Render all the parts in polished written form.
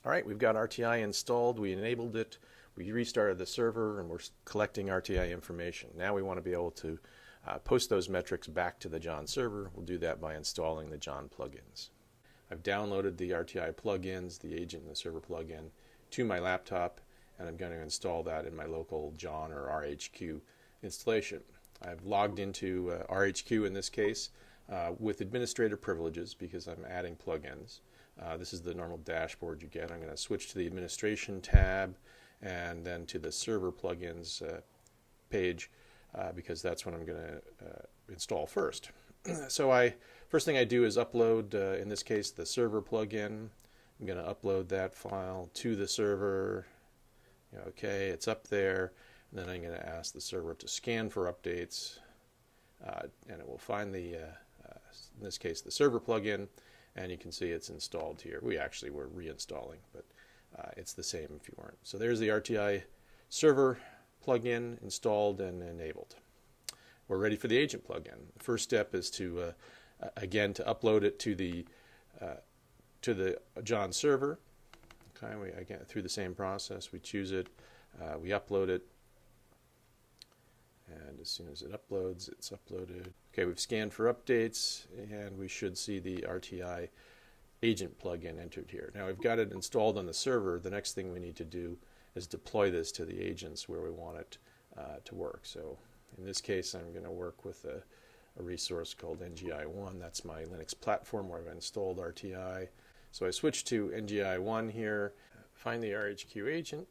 All right, we've got RTI installed, we enabled it, we restarted the server, and we're collecting RTI information. Now we want to be able to post those metrics back to the JON server. We'll do that by installing the JON plugins. I've downloaded the RTI plugins, the agent and the server plugin, to my laptop, and I'm going to install that in my local JON or RHQ installation. I've logged into RHQ in this case with administrator privileges because I'm adding plugins. This is the normal dashboard you get. I'm going to switch to the administration tab and then to the server plugins page because that's what I'm going to install first. So first thing I do is upload, in this case, the server plugin. I'm going to upload that file to the server. Okay, it's up there. And then I'm going to ask the server to scan for updates, and it will find the, in this case, the server plugin, and you can see it's installed here. We actually were reinstalling, but it's the same if you weren't. So there's the RTI server plugin installed and enabled. We're ready for the agent plugin. The first step is to, again, to upload it to the JON server. Okay, again, through the same process, we choose it, we upload it, and as soon as it uploads, it's uploaded. Okay, we've scanned for updates, and we should see the RTI agent plugin entered here. Now we've got it installed on the server. The next thing we need to do is deploy this to the agents where we want it to work. So in this case, I'm going to work with a resource called NGI1. That's my Linux platform where I've installed RTI. So I switch to NGI1 here, find the RHQ agent,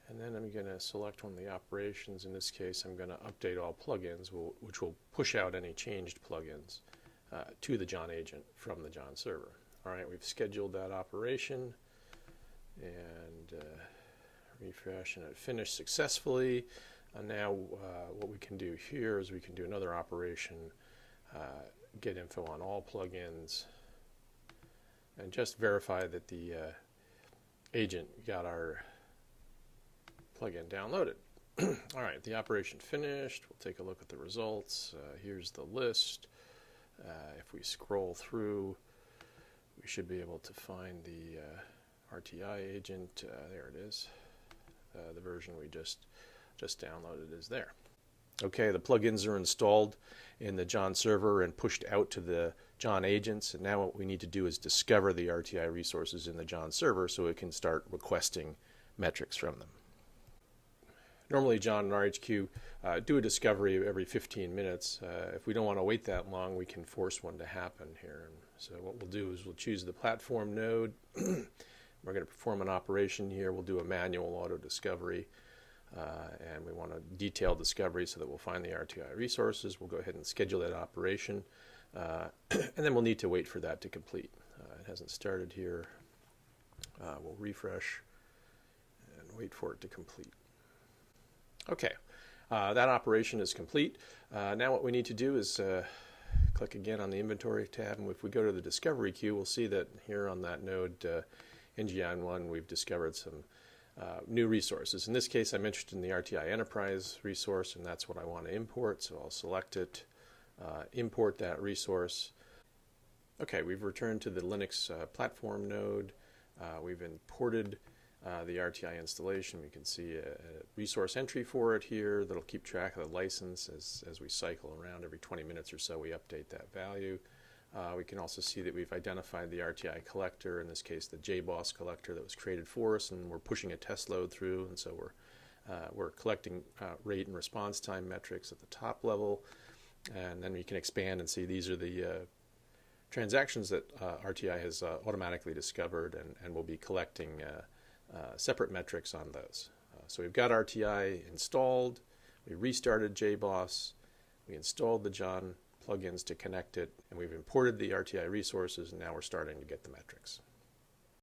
and then I'm going to select one of the operations. In this case, I'm going to update all plugins, which will push out any changed plugins to the JON agent from the JON server. All right, we've scheduled that operation, and refresh, and it finished successfully. And now what we can do here is we can do another operation, get info on all plugins, and just verify that the agent got our plugin downloaded. All right, the operation finished. We'll take a look at the results. Here's the list. If we scroll through, we should be able to find the RTI agent. There it is. The version we just downloaded is there. Okay, the plugins are installed in the JON server and pushed out to the JON agents, and now what we need to do is discover the RTI resources in the JON server so it can start requesting metrics from them. Normally JON and RHQ do a discovery every 15 minutes. If we don't want to wait that long, we can force one to happen here. And so what we'll do is we'll choose the platform node. We're going to perform an operation here. We'll do a manual auto discovery. And we want a detailed discovery so that we'll find the RTI resources. We'll go ahead and schedule that operation, and then we'll need to wait for that to complete. It hasn't started here. We'll refresh and wait for it to complete. Okay, that operation is complete. Now what we need to do is click again on the inventory tab, and if we go to the discovery queue, we'll see that here on that node NGI1 we've discovered some new resources. In this case, I'm interested in the RTI Enterprise resource, and that's what I want to import, so I'll select it, import that resource. Okay, we've returned to the Linux platform node. We've imported the RTI installation. We can see a resource entry for it here that'll keep track of the license as we cycle around. Every 20 minutes or so we update that value. We can also see that we've identified the RTI collector, in this case the JBoss collector that was created for us, and we're pushing a test load through, and so we're collecting rate and response time metrics at the top level, and then we can expand and see these are the transactions that RTI has automatically discovered, and we'll be collecting separate metrics on those. So we've got RTI installed, we restarted JBoss, we installed the JON plugins to connect it, and we've imported the RTI resources, and now we're starting to get the metrics.